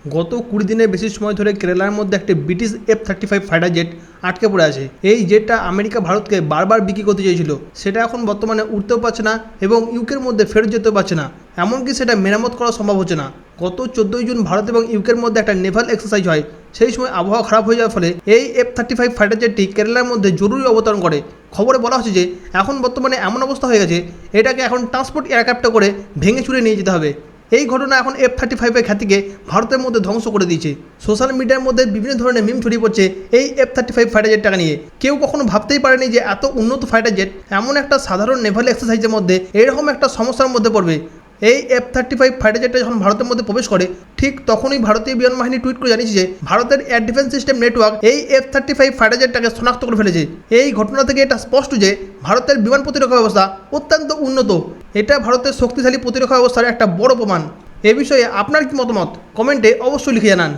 গত 20 দিনের বেশি সময় ধরে কেরালার মধ্যে একটি ব্রিটিশ F-35 ফাইটার জেট আটকে পড়ে আছে। এই জেটটা আমেরিকা ভারতকে বারবার বিক্রি করতে চেয়েছিল, সেটা এখন বর্তমানে উঠতেও পারছে না এবং ইউকের মধ্যে ফেরত যেতেও পারছে না, এমনকি সেটা মেরামত করা সম্ভব হচ্ছে না। গত 14 জুন ভারত এবং ইউকের মধ্যে একটা নেভাল এক্সারসাইজ হয়। সেই সময় আবহাওয়া খারাপ হয়ে যাওয়ার ফলে এই F-35 ফাইটার জেটটি কেরালার মধ্যে জরুরি অবতরণ করে। খবরে বলা হচ্ছে যে এখন বর্তমানে এমন অবস্থা হয়ে গেছে, এটাকে এখন ট্রান্সপোর্ট এয়ারক্রাফটে করে ভেঙে চুরে নিয়ে যেতে হবে। এই ঘটনা এখন F-35 এর খ্যাতিকে ভারতের মধ্যে ধ্বংস করে দিয়েছে। সোশ্যাল মিডিয়ার মধ্যে বিভিন্ন ধরনের মিম ছড়িয়ে পড়ছে এই F-35 ফাইটার জেটটাকে নিয়ে। কেউ কখনো ভাবতেই পারেনি যে এত উন্নত ফাইটার জেট এমন একটা সাধারণ নেভাল এক্সারসাইজের মধ্যে এরকম একটা সমস্যার মধ্যে পড়বে। এই F-35 ফাইটার জেটটা যখন ভারতের মধ্যে প্রবেশ করে, ঠিক তখনই ভারতীয় বিমান বাহিনী টুইট করে জানিয়েছে যে ভারতের এয়ার ডিফেন্স সিস্টেম নেটওয়ার্ক এই F-35 ফাইটার জেটটাকে শনাক্ত করে ফেলেছে। এই ঘটনা থেকে এটা স্পষ্ট যে ভারতের বিমান প্রতিরক্ষা ব্যবস্থা অত্যন্ত উন্নত। এটা ভারতের শক্তিশালী প্রতিরক্ষা ব্যবস্থার একটা বড় প্রমাণ। এ বিষয়ে আপনার কি মতামত কমেন্টে অবশ্যই লিখে জানান।